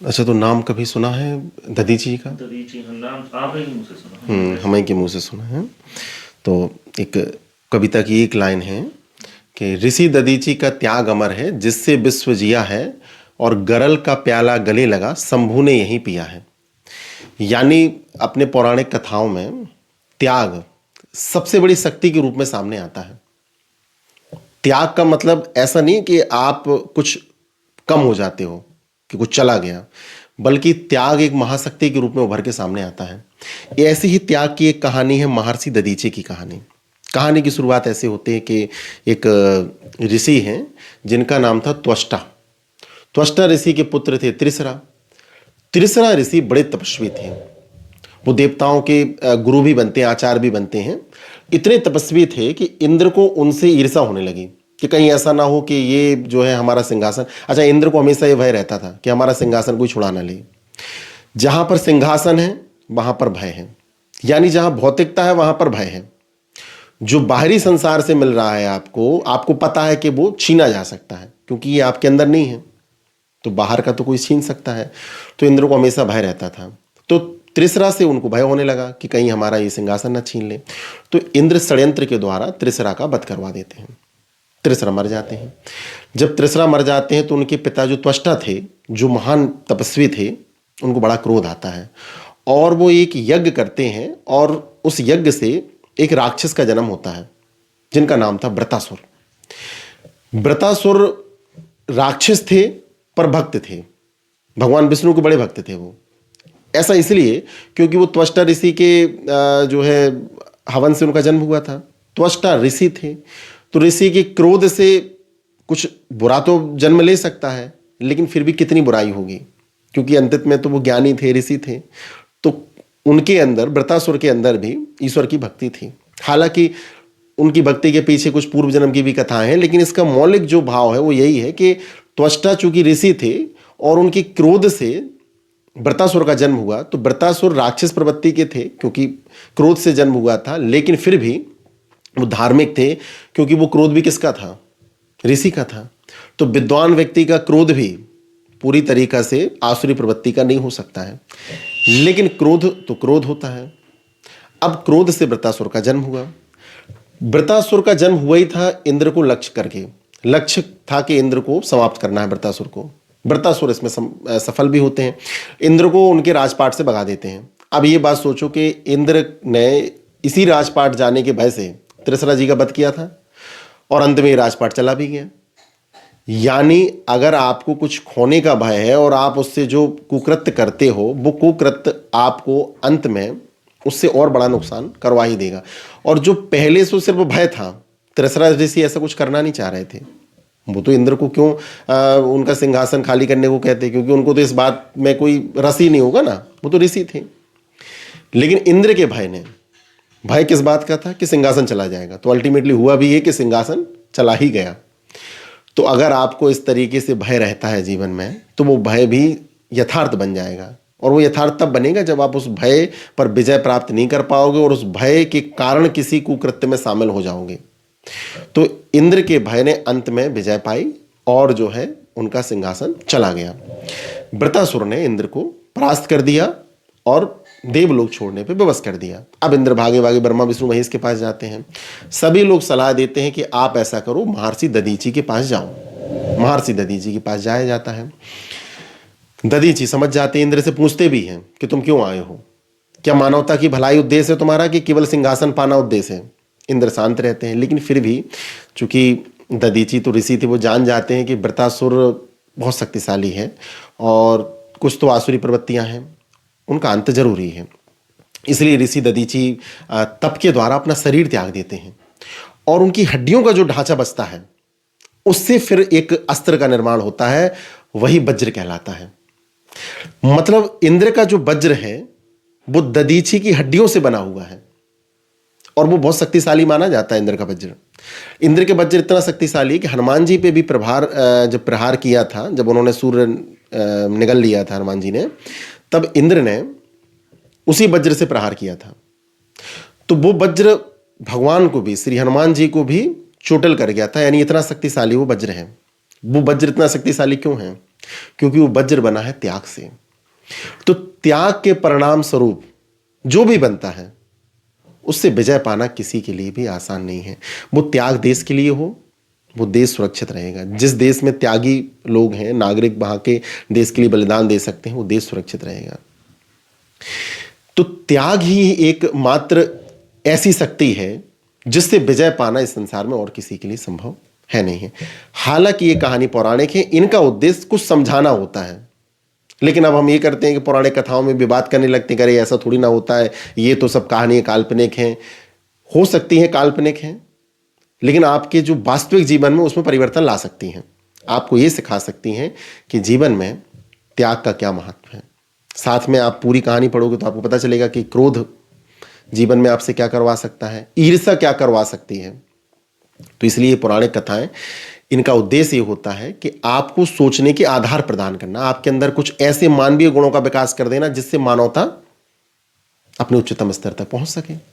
अच्छा, तो नाम कभी सुना है दधीची का? दधीची नाम आप ही के मुंह से सुना। हमें के मुंह से सुना है। तो एक कविता की एक लाइन है कि ऋषि दधीची का त्याग अमर है, जिससे विश्व जिया है, और गरल का प्याला गले लगा, शंभू ने यही पिया है। यानी अपने पौराणिक कथाओं में त्याग सबसे बड़ी शक्ति के रूप में सामने आता है। त्याग का मतलब ऐसा नहीं कि आप कुछ कम हो जाते हो, कि कुछ चला गया, बल्कि त्याग एक महाशक्ति के रूप में उभर के सामने आता है। ये ऐसी ही त्याग की एक कहानी है, महर्षि दधीची की कहानी। कहानी की शुरुआत ऐसे होती है कि एक ऋषि हैं जिनका नाम था त्वष्टा। त्वष्टा ऋषि के पुत्र थे त्रिसरा। त्रिसरा ऋषि बड़े तपस्वी थे। वो देवताओं के गुरु भी बनते हैं, आचार्य भी बनते हैं। इतने तपस्वी थे कि इंद्र को उनसे ईर्ष्या होने लगी कि कहीं ऐसा ना हो कि ये जो है हमारा सिंहासन, अच्छा इंद्र को हमेशा ये भय रहता था कि हमारा सिंहासन कोई छुड़ा ना ले। जहां पर सिंहासन है वहां पर भय है, यानी जहां भौतिकता है वहां पर भय है। जो बाहरी संसार से मिल रहा है आपको, आपको पता है कि वो छीना जा सकता है, क्योंकि ये आपके अंदर नहीं है। तो बाहर का तो कोई छीन सकता है। तो इंद्र को हमेशा भय रहता था। तो त्रिसरा से उनको भय होने लगा कि कहीं हमारा ये सिंहासन न छीन ले। तो इंद्र षड्यंत्र के द्वारा त्रिसरा का वध करवा देते हैं। त्रिसरा मर जाते हैं। जब त्रिसरा मर जाते हैं तो उनके पिता जो त्वष्टा थे, जो महान तपस्वी थे, उनको बड़ा क्रोध आता है और वो एक यज्ञ करते हैं, और उस यज्ञ से एक राक्षस का जन्म होता है जिनका नाम था वृतासुर। वृतासुर राक्षस थे पर भक्त थे, भगवान विष्णु के बड़े भक्त थे वो। ऐसा इसलिए क्योंकि वो त्वष्टा ऋषि के जो है हवन से उनका जन्म हुआ था। त्वष्टा ऋषि थे, तो ऋषि के क्रोध से कुछ बुरा तो जन्म ले सकता है, लेकिन फिर भी कितनी बुराई होगी, क्योंकि अंत में तो वो ज्ञानी थे, ऋषि थे। तो उनके अंदर, वृतासुर के अंदर भी ईश्वर की भक्ति थी। हालांकि उनकी भक्ति के पीछे कुछ पूर्व जन्म की भी कथाएं हैं, लेकिन इसका मौलिक जो भाव है वो यही है कि त्वष्टा चूंकि ऋषि थे और उनके क्रोध से वृतासुर का जन्म हुआ। तो वृतासुर राक्षस प्रवृत्ति के थे क्योंकि क्रोध से जन्म हुआ था, लेकिन फिर भी वो धार्मिक थे क्योंकि वो क्रोध भी किसका था? ऋषि का था। तो विद्वान व्यक्ति का क्रोध भी पूरी तरीका से आसुरी प्रवृत्ति का नहीं हो सकता है, लेकिन क्रोध तो क्रोध होता है। अब क्रोध से वृतासुर का जन्म हुआ। वृतासुर का जन्म हुआ ही था इंद्र को लक्ष्य करके। लक्ष्य था कि इंद्र को समाप्त करना है वृतासुर को। वृतासुर इसमें सफल भी होते हैं। इंद्र को उनके राजपाट से भगा देते हैं। अब ये बात सोचो कि इंद्र ने इसी राजपाट जाने के भय से त्रिसरा जी का वध किया था और अंत में ये राजपाट चला भी गया। यानी अगर आपको कुछ खोने का भय है और आप उससे जो कुकृत्य करते हो, वो कुकृत्य आपको अंत में उससे और बड़ा नुकसान करवा ही देगा। और जो पहले से सिर्फ भय था, त्रिसरा ऋषि ऐसा कुछ करना नहीं चाह रहे थे। वो तो इंद्र को क्यों उनका सिंहासन खाली करने को कहते, क्योंकि उनको तो इस बात में कोई रस ही नहीं होगा ना, वो तो ऋषि थे। लेकिन इंद्र के भय ने, भय किस बात का था? कि सिंहासन चला जाएगा। तो अल्टीमेटली हुआ भी ये कि सिंहासन चला ही गया। तो अगर आपको इस तरीके से भय रहता है जीवन में, तो वो भय भी यथार्थ बन जाएगा। और वो यथार्थ तब बनेगा जब आप उस भय पर विजय प्राप्त नहीं कर पाओगे और उस भय के कारण किसी कुकृत्य में शामिल हो जाओगे। तो इंद्र के भय ने अंत में विजय पाई और जो है उनका सिंहासन चला गया। वृतासुर ने इंद्र को परास्त कर दिया और देवलोक छोड़ने पे विवश कर दिया। अब इंद्र भागे भागे ब्रह्मा विष्णु महेश के पास जाते हैं। सभी लोग सलाह देते हैं कि आप ऐसा करो, महर्षि दधीची के पास जाओ। महर्षि दधीची के पास जाया जाता है। दधीची समझ जाते हैं, इंद्र से पूछते भी हैं कि तुम क्यों आए हो, क्या मानवता की भलाई उद्देश्य है तुम्हारा कि केवल सिंहासन पाना उद्देश्य है? इंद्र शांत रहते हैं, लेकिन फिर भी चूंकि दधीची तो ऋषि थे, वो जान जाते हैं कि वृतासुर बहुत शक्तिशाली है और कुछ तो आसुरी प्रवृत्तियां हैं, उनका अंत जरूरी है। इसलिए ऋषि दधीची तप के द्वारा अपना शरीर त्याग देते हैं और उनकी हड्डियों का जो ढांचा बचता है उससे फिर एक अस्त्र का निर्माण होता है, वही वज्र कहलाता है। मतलब इंद्र का जो वज्र है वो दधीची की हड्डियों से बना हुआ है और वो बहुत शक्तिशाली माना जाता है इंद्र का वज्र। इंद्र के वज्र इतना शक्तिशाली है कि हनुमान जी पे भी जब प्रहार किया था, जब उन्होंने सूर्य निगल लिया था हनुमान जी ने, तब इंद्र ने उसी वज्र से प्रहार किया था। तो वो वज्र भगवान को भी, श्री हनुमान जी को भी चोटल कर गया था। यानी इतना शक्तिशाली वो वज्र है। वो वज्र इतना शक्तिशाली क्यों है? क्योंकि वो वज्र बना है त्याग से। तो त्याग के परिणाम स्वरूप जो भी बनता है उससे विजय पाना किसी के लिए भी आसान नहीं है। वो त्याग देश के लिए हो, वो देश सुरक्षित रहेगा। जिस देश में त्यागी लोग हैं, नागरिक वहां के देश के लिए बलिदान दे सकते हैं, वो देश सुरक्षित रहेगा। तो त्याग ही एक मात्र ऐसी शक्ति है जिससे विजय पाना इस संसार में और किसी के लिए संभव है नहीं है। हालांकि ये कहानी पौराणिक है, इनका उद्देश्य कुछ समझाना होता है, लेकिन अब हम ये करते हैं कि पौराणिक कथाओं में भी बात करने लगते हैं, अरे ऐसा थोड़ी ना होता है, ये तो सब कहानियां काल्पनिक हैं। हो सकती हैं काल्पनिक हैं, लेकिन आपके जो वास्तविक जीवन में उसमें परिवर्तन ला सकती हैं। आपको ये सिखा सकती हैं कि जीवन में त्याग का क्या महत्व है। साथ में आप पूरी कहानी पढ़ोगे तो आपको पता चलेगा कि क्रोध जीवन में आपसे क्या करवा सकता है, ईर्ष्या क्या करवा सकती है। तो इसलिए पौराणिक कथाएं, इनका उद्देश्य ये होता है कि आपको सोचने के आधार प्रदान करना, आपके अंदर कुछ ऐसे मानवीय गुणों का विकास कर देना जिससे मानवता अपने उच्चतम स्तर तक पहुंच सके।